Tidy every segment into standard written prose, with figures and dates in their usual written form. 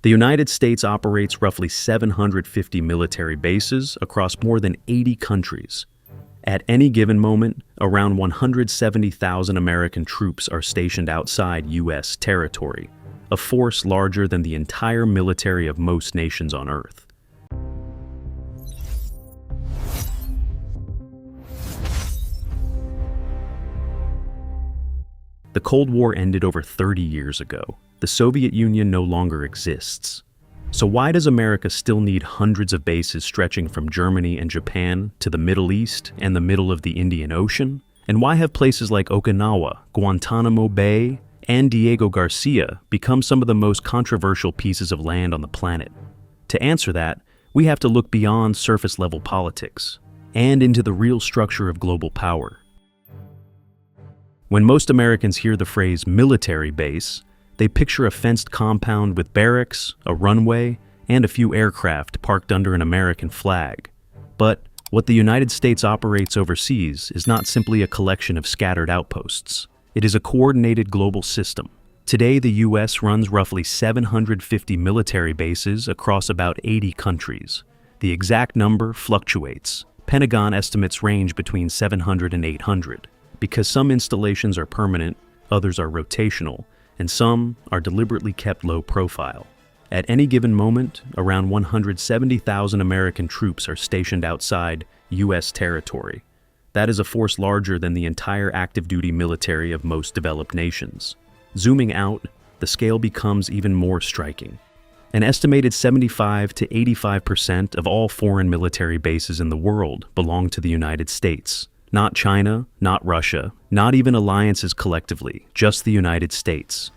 The United States operates roughly 750 military bases across more than 80 countries. At any given moment, around 170,000 American troops are stationed outside U.S. territory, a force larger than the entire military of most nations on Earth. The Cold War ended over 30 years ago. The Soviet Union no longer exists. So why does America still need hundreds of bases stretching from Germany and Japan to the Middle East and the middle of the Indian Ocean? And why have places like Okinawa, Guantanamo Bay, and Diego Garcia become some of the most controversial pieces of land on the planet? To answer that, we have to look beyond surface-level politics and into the real structure of global power. When most Americans hear the phrase military base, they picture a fenced compound with barracks, a runway, and a few aircraft parked under an American flag. But what the United States operates overseas is not simply a collection of scattered outposts. It is a coordinated global system. Today, the U.S. runs roughly 750 military bases across about 80 countries. The exact number fluctuates. Pentagon estimates range between 700 and 800. Because some installations are permanent, others are rotational, and some are deliberately kept low profile. At any given moment, around 170,000 American troops are stationed outside U.S. territory. That is a force larger than the entire active-duty military of most developed nations. Zooming out, the scale becomes even more striking. An estimated 75 to 85% of all foreign military bases in the world belong to the United States. Not China, not Russia, not even alliances collectively, just the United States.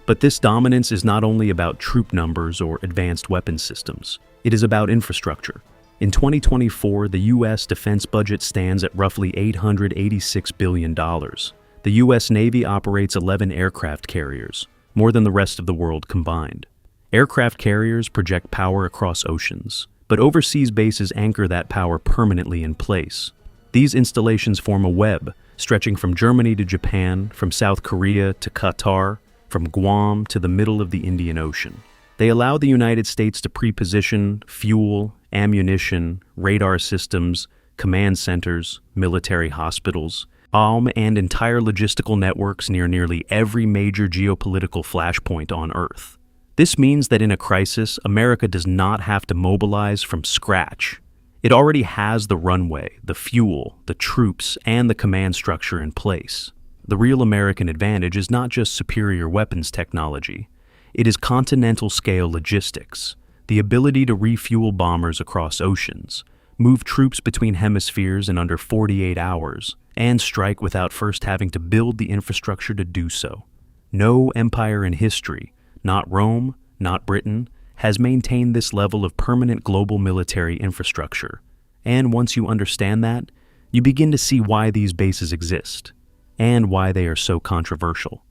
But this dominance is not only about troop numbers or advanced weapon systems. It is about infrastructure. In 2024, the U.S. defense budget stands at roughly $886 billion. The U.S. Navy operates 11 aircraft carriers, more than the rest of the world combined. Aircraft carriers project power across oceans, but overseas bases anchor that power permanently in place. These installations form a web, stretching from Germany to Japan, from South Korea to Qatar, from Guam to the middle of the Indian Ocean. They allow the United States to pre-position fuel, ammunition, radar systems, command centers, military hospitals, and entire logistical networks near nearly every major geopolitical flashpoint on Earth. This means that in a crisis, America does not have to mobilize from scratch. It already has the runway, the fuel, the troops, and the command structure in place. The real American advantage is not just superior weapons technology. It is continental-scale logistics, the ability to refuel bombers across oceans, move troops between hemispheres in under 48 hours, and strike without first having to build the infrastructure to do so. No empire in history, not Rome, not Britain, has maintained this level of permanent global military infrastructure. And once you understand that, you begin to see why these bases exist, and why they are so controversial.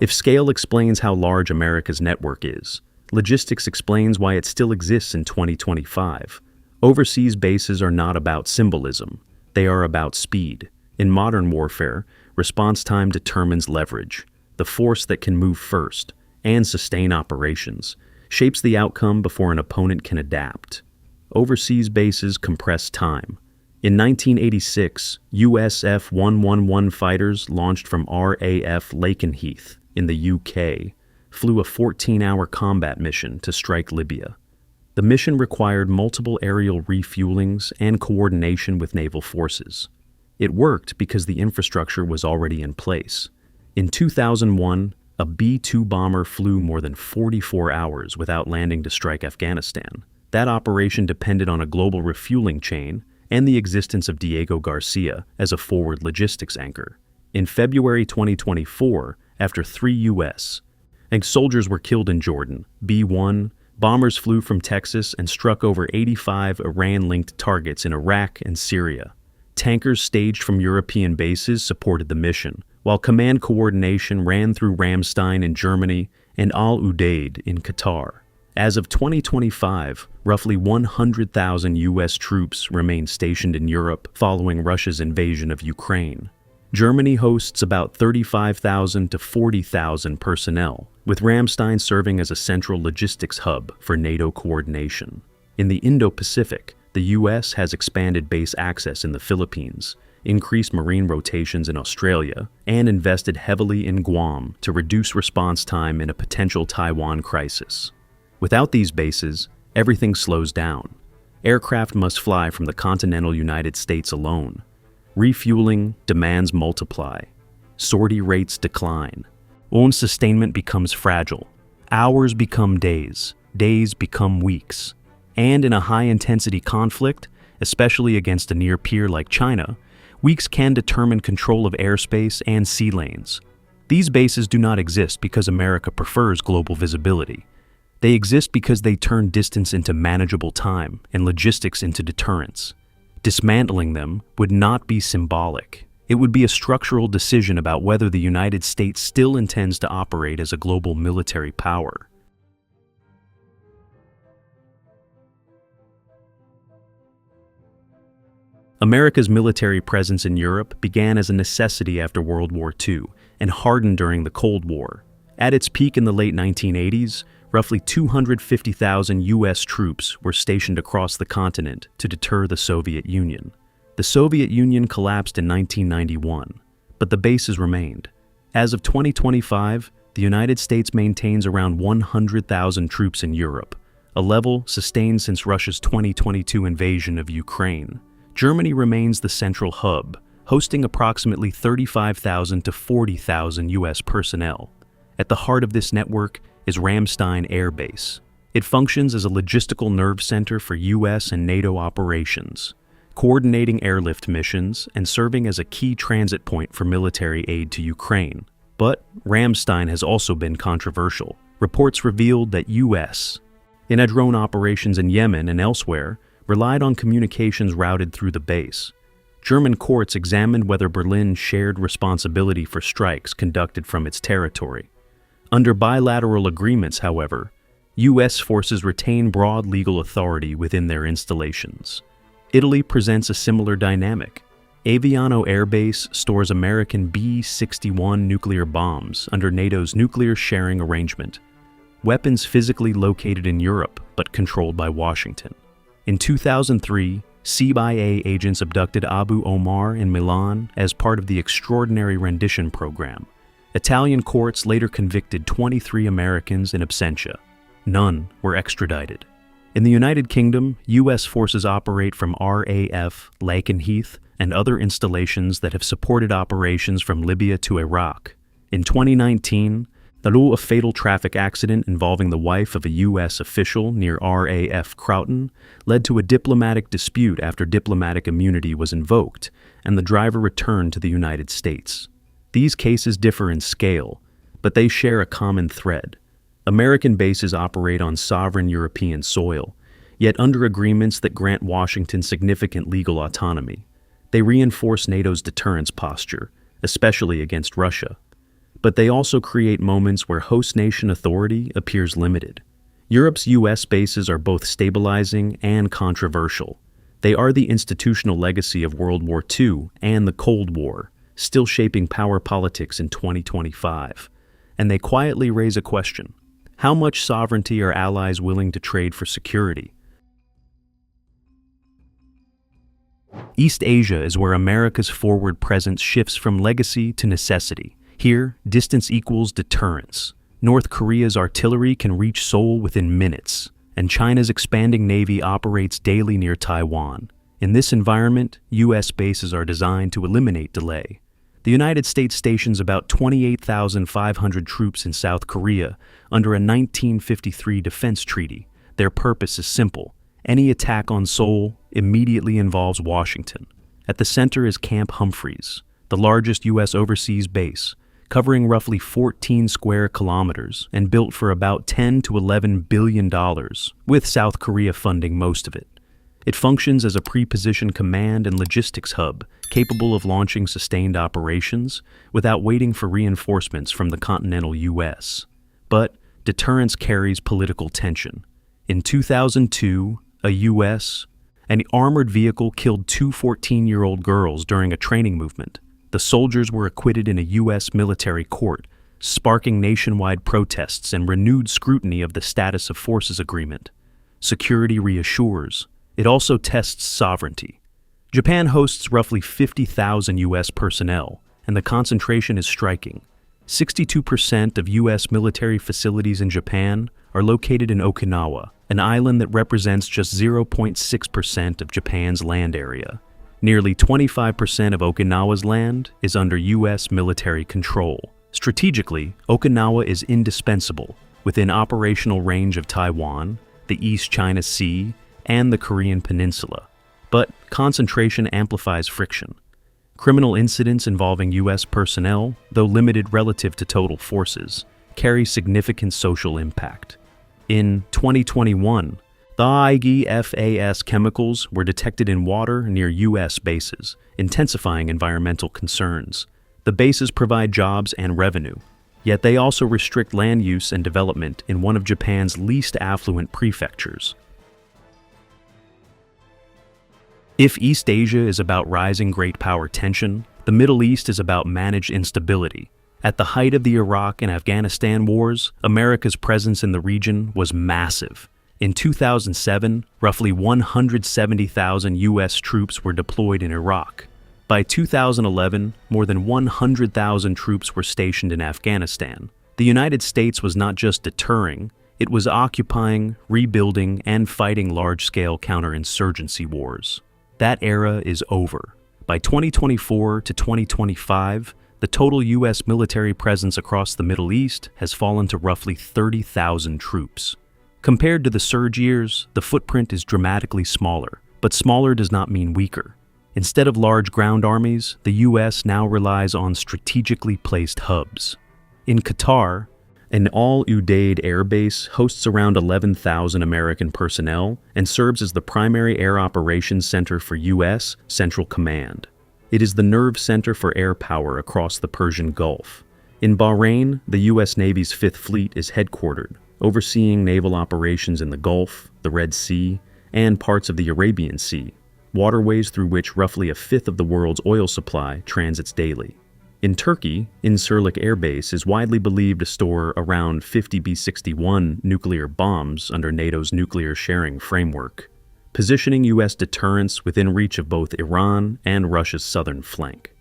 If scale explains how large America's network is, logistics explains why it still exists in 2025. Overseas bases are not about symbolism, they are about speed. In modern warfare, response time determines leverage. The force that can move first and sustain operations shapes the outcome before an opponent can adapt. Overseas bases compress time. In 1986, US F-111 fighters launched from RAF Lakenheath in the UK flew a 14-hour combat mission to strike Libya. The mission required multiple aerial refuelings and coordination with naval forces. It worked because the infrastructure was already in place. In 2001, a B-2 bomber flew more than 44 hours without landing to strike Afghanistan. That operation depended on a global refueling chain and the existence of Diego Garcia as a forward logistics anchor. In February 2024, after 3 U.S. and soldiers were killed in Jordan, B-1 bombers flew from Texas and struck over 85 Iran-linked targets in Iraq and Syria. Tankers staged from European bases supported the mission, while command coordination ran through Ramstein in Germany and Al Udeid in Qatar. As of 2025, roughly 100,000 U.S. troops remain stationed in Europe following Russia's invasion of Ukraine. Germany hosts about 35,000 to 40,000 personnel, with Ramstein serving as a central logistics hub for NATO coordination. In the Indo-Pacific, the U.S. has expanded base access in the Philippines, increased marine rotations in Australia, and invested heavily in Guam to reduce response time in a potential Taiwan crisis. Without these bases, everything slows down. Aircraft must fly from the continental United States alone. Refueling demands multiply. Sortie rates decline. Own sustainment becomes fragile. Hours become days. Days become weeks. And in a high-intensity conflict, especially against a near peer like China, weeks can determine control of airspace and sea lanes. These bases do not exist because America prefers global visibility. They exist because they turn distance into manageable time and logistics into deterrence. Dismantling them would not be symbolic. It would be a structural decision about whether the United States still intends to operate as a global military power. America's military presence in Europe began as a necessity after World War II and hardened during the Cold War. At its peak in the late 1980s, roughly 250,000 U.S. troops were stationed across the continent to deter the Soviet Union. The Soviet Union collapsed in 1991, but the bases remained. As of 2025, the United States maintains around 100,000 troops in Europe, a level sustained since Russia's 2022 invasion of Ukraine. Germany remains the central hub, hosting approximately 35,000 to 40,000 U.S. personnel. At the heart of this network is Ramstein Air Base. It functions as a logistical nerve center for U.S. and NATO operations, coordinating airlift missions and serving as a key transit point for military aid to Ukraine. But Ramstein has also been controversial. Reports revealed that U.S. drone operations in Yemen and elsewhere relied on communications routed through the base. German courts examined whether Berlin shared responsibility for strikes conducted from its territory. Under bilateral agreements, however, U.S. forces retain broad legal authority within their installations. Italy presents a similar dynamic. Aviano Air Base stores American B-61 nuclear bombs under NATO's nuclear sharing arrangement, weapons physically located in Europe but controlled by Washington. In 2003, CIA agents abducted Abu Omar in Milan as part of the Extraordinary Rendition Program. Italian courts later convicted 23 Americans in absentia. None were extradited. In the United Kingdom, U.S. forces operate from RAF Lakenheath and other installations that have supported operations from Libya to Iraq. In 2019, a fatal traffic accident involving the wife of a U.S. official near RAF Crouten led to a diplomatic dispute after diplomatic immunity was invoked and the driver returned to the United States. These cases differ in scale, but they share a common thread. American bases operate on sovereign European soil, yet under agreements that grant Washington significant legal autonomy. They reinforce NATO's deterrence posture, especially against Russia. But they also create moments where host nation authority appears limited. Europe's U.S. bases are both stabilizing and controversial. They are the institutional legacy of World War II and the Cold War, still shaping power politics in 2025. And they quietly raise a question. How much sovereignty are allies willing to trade for security? East Asia is where America's forward presence shifts from legacy to necessity. Here, distance equals deterrence. North Korea's artillery can reach Seoul within minutes, and China's expanding navy operates daily near Taiwan. In this environment, U.S. bases are designed to eliminate delay. The United States stations about 28,500 troops in South Korea under a 1953 defense treaty. Their purpose is simple. Any attack on Seoul immediately involves Washington. At the center is Camp Humphreys, the largest U.S. overseas base, covering roughly 14 square kilometers and built for about $10 to $11 billion, with South Korea funding most of it. It functions as a pre-positioned command and logistics hub, capable of launching sustained operations without waiting for reinforcements from the continental U.S. But deterrence carries political tension. In 2002, a U.S. armored vehicle killed two 14-year-old girls during a training movement. The soldiers were acquitted in a U.S. military court, sparking nationwide protests and renewed scrutiny of the Status of Forces Agreement. Security reassures. It also tests sovereignty. Japan hosts roughly 50,000 U.S. personnel, and the concentration is striking. 62% of U.S. military facilities in Japan are located in Okinawa, an island that represents just 0.6% of Japan's land area. Nearly 25% of Okinawa's land is under U.S. military control. Strategically, Okinawa is indispensable, within operational range of Taiwan, the East China Sea, and the Korean Peninsula. But concentration amplifies friction. Criminal incidents involving U.S. personnel, though limited relative to total forces, carry significant social impact. In 2021, the IGFAS chemicals were detected in water near U.S. bases, intensifying environmental concerns. The bases provide jobs and revenue, yet they also restrict land use and development in one of Japan's least affluent prefectures. If East Asia is about rising great power tension, the Middle East is about managed instability. At the height of the Iraq and Afghanistan wars, America's presence in the region was massive. In 2007, roughly 170,000 U.S. troops were deployed in Iraq. By 2011, more than 100,000 troops were stationed in Afghanistan. The United States was not just deterring, it was occupying, rebuilding, and fighting large-scale counterinsurgency wars. That era is over. By 2024 to 2025, the total U.S. military presence across the Middle East has fallen to roughly 30,000 troops. Compared to the surge years, the footprint is dramatically smaller, but smaller does not mean weaker. Instead of large ground armies, the U.S. now relies on strategically placed hubs. In Qatar, an Al Udeid air base hosts around 11,000 American personnel and serves as the primary air operations center for U.S. Central Command. It is the nerve center for air power across the Persian Gulf. In Bahrain, the U.S. Navy's Fifth Fleet is headquartered, overseeing naval operations in the Gulf, the Red Sea, and parts of the Arabian Sea, waterways through which roughly a fifth of the world's oil supply transits daily. In Turkey, Incirlik Air Base is widely believed to store around 50 B-61 nuclear bombs under NATO's nuclear sharing framework, positioning U.S. deterrence within reach of both Iran and Russia's southern flank.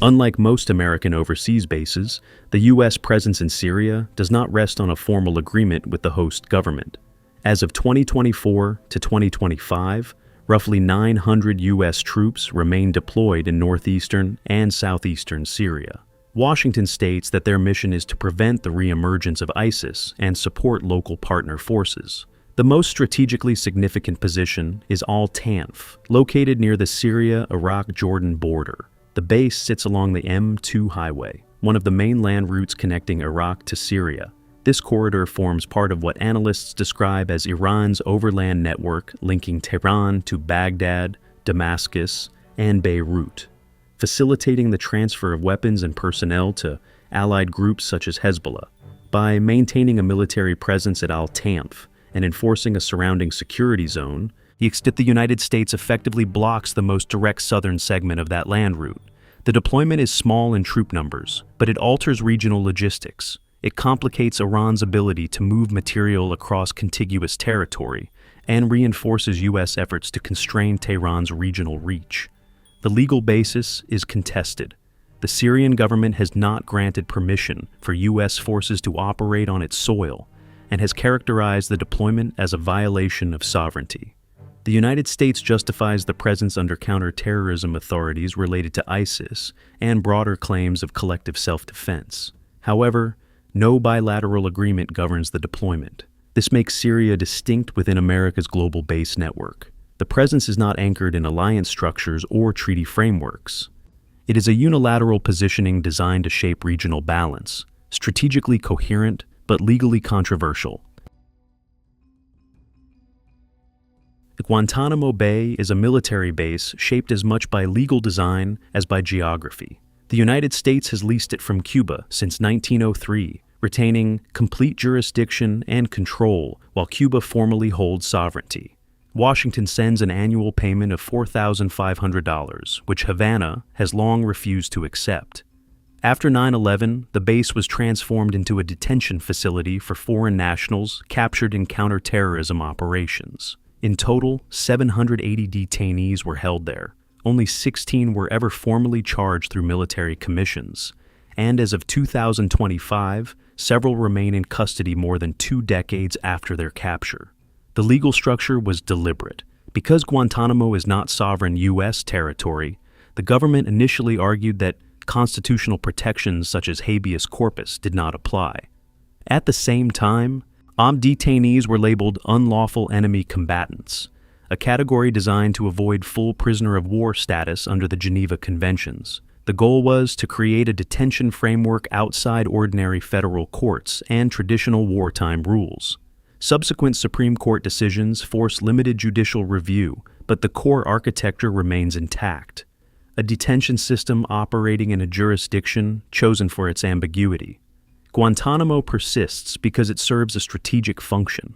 Unlike most American overseas bases, the U.S. presence in Syria does not rest on a formal agreement with the host government. As of 2024 to 2025, roughly 900 U.S. troops remain deployed in northeastern and southeastern Syria. Washington states that their mission is to prevent the reemergence of ISIS and support local partner forces. The most strategically significant position is Al Tanf, located near the Syria-Iraq-Jordan border. The base sits along the M2 highway, one of the main land routes connecting Iraq to Syria. This corridor forms part of what analysts describe as Iran's overland network linking Tehran to Baghdad, Damascus, and Beirut, facilitating the transfer of weapons and personnel to allied groups such as Hezbollah. By maintaining a military presence at Al Tanf and enforcing a surrounding security zone, the United States effectively blocks the most direct southern segment of that land route. The deployment is small in troop numbers, but it alters regional logistics. It complicates Iran's ability to move material across contiguous territory and reinforces U.S. efforts to constrain Tehran's regional reach. The legal basis is contested. The Syrian government has not granted permission for U.S. forces to operate on its soil and has characterized the deployment as a violation of sovereignty. The United States justifies the presence under counterterrorism authorities related to ISIS and broader claims of collective self-defense. However, no bilateral agreement governs the deployment. This makes Syria distinct within America's global base network. The presence is not anchored in alliance structures or treaty frameworks. It is a unilateral positioning designed to shape regional balance, strategically coherent but legally controversial. Guantanamo Bay is a military base shaped as much by legal design as by geography. The United States has leased it from Cuba since 1903, retaining complete jurisdiction and control while Cuba formally holds sovereignty. Washington sends an annual payment of $4,500, which Havana has long refused to accept. After 9/11, the base was transformed into a detention facility for foreign nationals captured in counterterrorism operations. In total, 780 detainees were held there. Only 16 were ever formally charged through military commissions. And as of 2025, several remain in custody more than 2 decades after their capture. The legal structure was deliberate. Because Guantanamo is not sovereign U.S. territory, the government initially argued that constitutional protections such as habeas corpus did not apply. At the same time, detainees were labeled unlawful enemy combatants, a category designed to avoid full prisoner of war status under the Geneva Conventions. The goal was to create a detention framework outside ordinary federal courts and traditional wartime rules. Subsequent Supreme Court decisions force limited judicial review, but the core architecture remains intact. A detention system operating in a jurisdiction chosen for its ambiguity. Guantanamo persists because it serves a strategic function.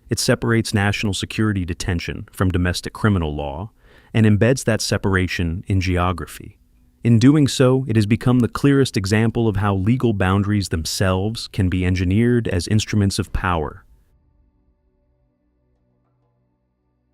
It separates national security detention from domestic criminal law and embeds that separation in geography. In doing so, it has become the clearest example of how legal boundaries themselves can be engineered as instruments of power.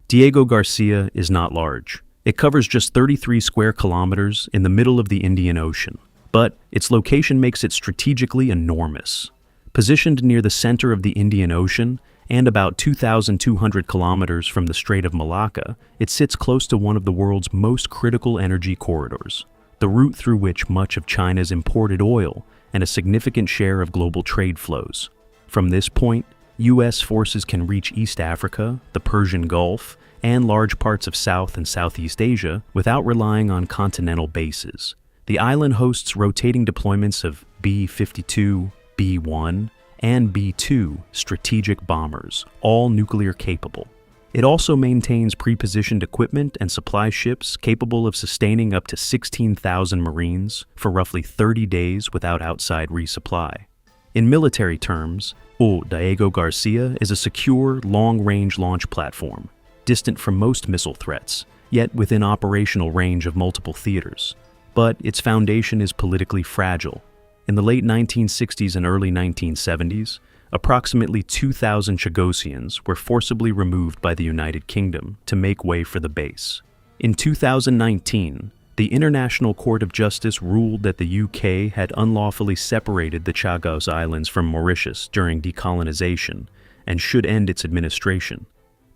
Diego Garcia is not large. It covers just 33 square kilometers in the middle of the Indian Ocean, but its location makes it strategically enormous. Positioned near the center of the Indian Ocean and about 2,200 kilometers from the Strait of Malacca, it sits close to one of the world's most critical energy corridors, the route through which much of China's imported oil and a significant share of global trade flows. From this point, U.S. forces can reach East Africa, the Persian Gulf, and large parts of South and Southeast Asia without relying on continental bases. The island hosts rotating deployments of B-52, B-1, and B-2 strategic bombers, all nuclear capable. It also maintains pre-positioned equipment and supply ships capable of sustaining up to 16,000 Marines for roughly 30 days without outside resupply. In military terms, Diego Garcia is a secure, long-range launch platform, distant from most missile threats, yet within operational range of multiple theaters. But its foundation is politically fragile. In the late 1960s and early 1970s, approximately 2,000 Chagossians were forcibly removed by the United Kingdom to make way for the base. In 2019, the International Court of Justice ruled that the UK had unlawfully separated the Chagos Islands from Mauritius during decolonization and should end its administration.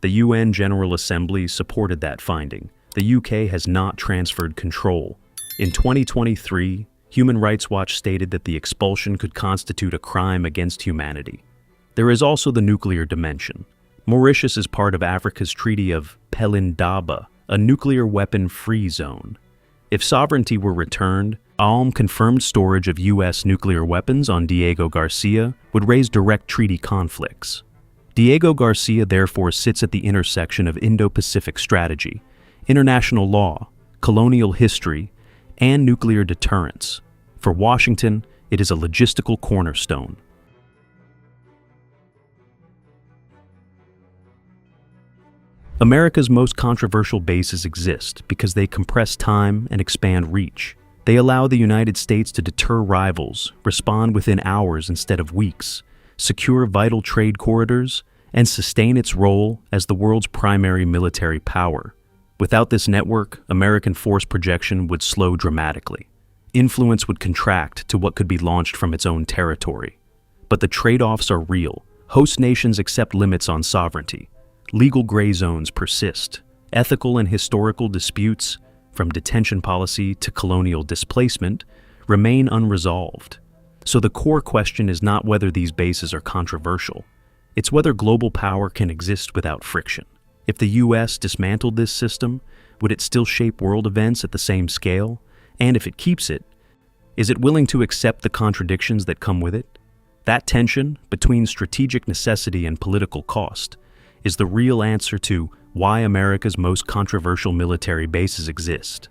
The UN General Assembly supported that finding. The UK has not transferred control. In 2023, Human Rights Watch stated that the expulsion could constitute a crime against humanity. There is also the nuclear dimension. Mauritius is part of Africa's Treaty of Pelindaba, a nuclear weapon-free zone. If sovereignty were returned, confirmed storage of U.S. nuclear weapons on Diego Garcia would raise direct treaty conflicts. Diego Garcia therefore sits at the intersection of Indo-Pacific strategy, international law, colonial history, and nuclear deterrence. For Washington, it is a logistical cornerstone. America's most controversial bases exist because they compress time and expand reach. They allow the United States to deter rivals, respond within hours instead of weeks, secure vital trade corridors, and sustain its role as the world's primary military power. Without this network, American force projection would slow dramatically. Influence would contract to what could be launched from its own territory. But the trade-offs are real. Host nations accept limits on sovereignty. Legal gray zones persist. Ethical and historical disputes, from detention policy to colonial displacement, remain unresolved. So the core question is not whether these bases are controversial. It's whether global power can exist without friction. If the U.S. dismantled this system, would it still shape world events at the same scale? And if it keeps it, is it willing to accept the contradictions that come with it? That tension between strategic necessity and political cost is the real answer to why America's most controversial military bases exist.